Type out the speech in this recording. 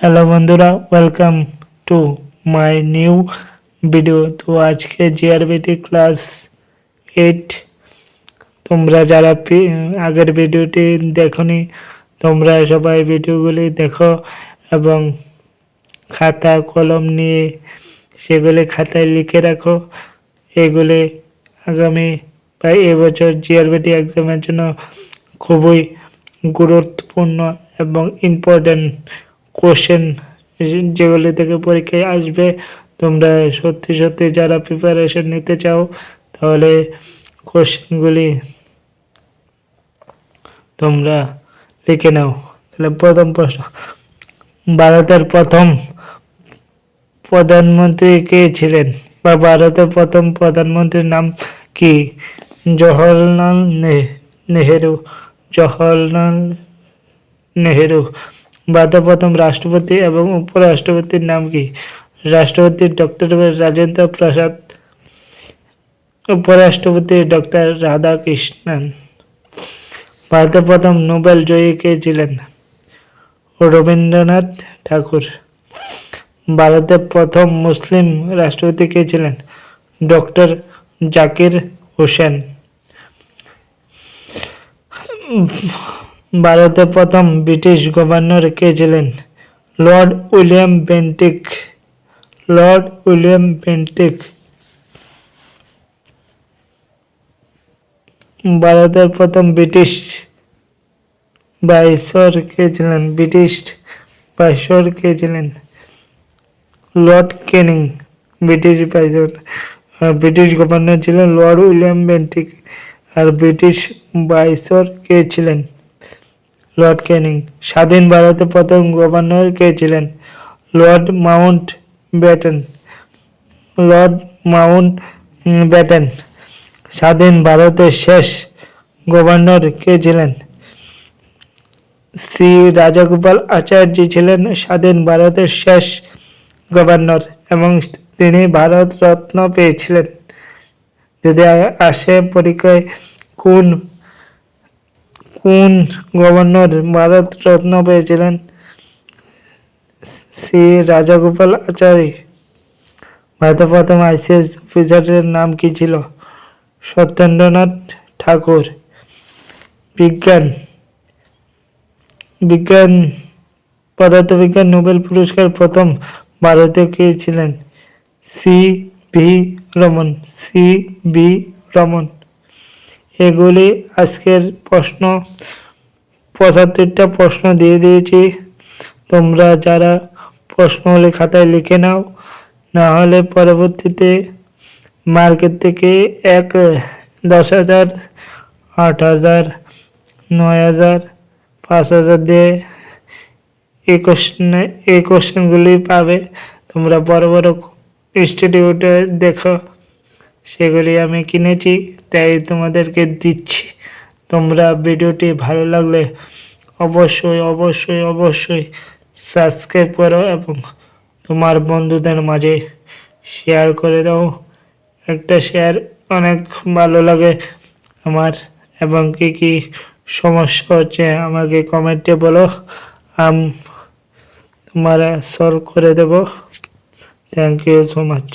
Hello বন্ধুরা, welcome to my new video. তো আজকে জিআরবিটি ক্লাস 8 তোমরা যারা আগের ভিডিওটি দেখোনি তোমরা সবাই ভিডিওগুলি দেখো এবং খাতা কলম নিয়ে সেগুলি খাতায় লিখে রাখো। এগুলি আগামী বা এবছর জিআরবিটি এক্সামের জন্য খুবই গুরুত্বপূর্ণ এবং ইম্পর্টেন্ট কোশ্চেন, যেগুলি থেকে পরীক্ষায় আসবে। তোমরা সত্যি সত্যি যারা প্রিপারেশন নিতে চাও তাহলে কোশ্চেনগুলি তোমরা লিখে নাও। তাহলে প্রথম প্রশ্ন, ভারতের প্রথম প্রধানমন্ত্রী কে ছিলেন বা ভারতের প্রথম প্রধানমন্ত্রীর নাম কি? জওহরলাল নেহেরু। জওহরলাল নেহেরু। ভারতের প্রথম রাষ্ট্রপতি এবং উপরাষ্ট্রপতির নাম কি? রাষ্ট্রপতি ডক্টর রাজেন্দ্র প্রসাদ, উপরাষ্ট্রপতি ডক্টর রাধাকৃষ্ণন। ভারতের প্রথম নোবেল জয়ী কে ছিলেন? রবীন্দ্রনাথ ঠাকুর। ভারতের প্রথম মুসলিম রাষ্ট্রপতি কে ছিলেন? ডক্টর জাকির হোসেন। ভারতের প্রথম ব্রিটিশ গভর্নর কে ছিলেন? Lord William Bentinck. Lord William Bentinck. ভারতের প্রথম ব্রিটিশ ভাইসরয় কে ছিলেন? ব্রিটিশ ভাইসরয় কে ছিলেন? Lord Canning. British viceroy, British governor ছিলেন লর্ড উইলিয়াম বেন্টিক আর ব্রিটিশ ভাইসরয় কে ছিলেন? লর্ড ক্যানিং। স্বাধীন ভারতের প্রথম গভর্নর কে ছিলেন? Lord Mount Batten. Lord Mount Batten. স্বাধীন ভারতের শেষ গভর্নর কে ছিলেন? শ্রী রাজগোপাল আচার্য ছিলেন স্বাধীন ভারতের শেষ গভর্নর এবং তিনি ভারত রত্ন পেয়েছিলেন। যদি আসে পরীক্ষায় কোন কোন গভর্নর ভারত রত্ন পেয়েছিলেন? শ্রী রাজগোপাল আচার্য। ভারতের প্রথম আইসিএস অফিসারের নাম কি ছিল? সত্যেন্দ্রনাথ ঠাকুর। বিজ্ঞান বিজ্ঞান পদার্থবিজ্ঞান নোবেল পুরস্কার প্রথম ভারতীয় কে ছিলেন? C V Raman. C V Raman. এগুলি আজকের প্রশ্ন। 75টা প্রশ্ন দিয়ে দিয়েছি। তোমরা যারা প্রশ্নগুলি খাতায় লিখে নাও, না হলে পরবর্তীতে মার্কেট থেকে 10,000, 8,000, 9,000, 5,000 দিয়ে এই কোশ্চেনগুলি পাবে। তোমরা বড় বড় ইনস্টিটিউটে দেখো, সেগুলি আমি কিনেছি তাই তোমাদেরকে দিচ্ছি। তোমরা ভিডিওটি ভালো লাগলে অবশ্যই অবশ্যই অবশ্যই সাবস্ক্রাইব করো এবং তোমার বন্ধুদের মাঝে শেয়ার করে দাও। একটা শেয়ার অনেক ভালো লাগে আমার। এবং কি কি সমস্যা হচ্ছে আমাকে কমেন্টে বলো, তোমরা সলভ করে দেব। Thank you so much.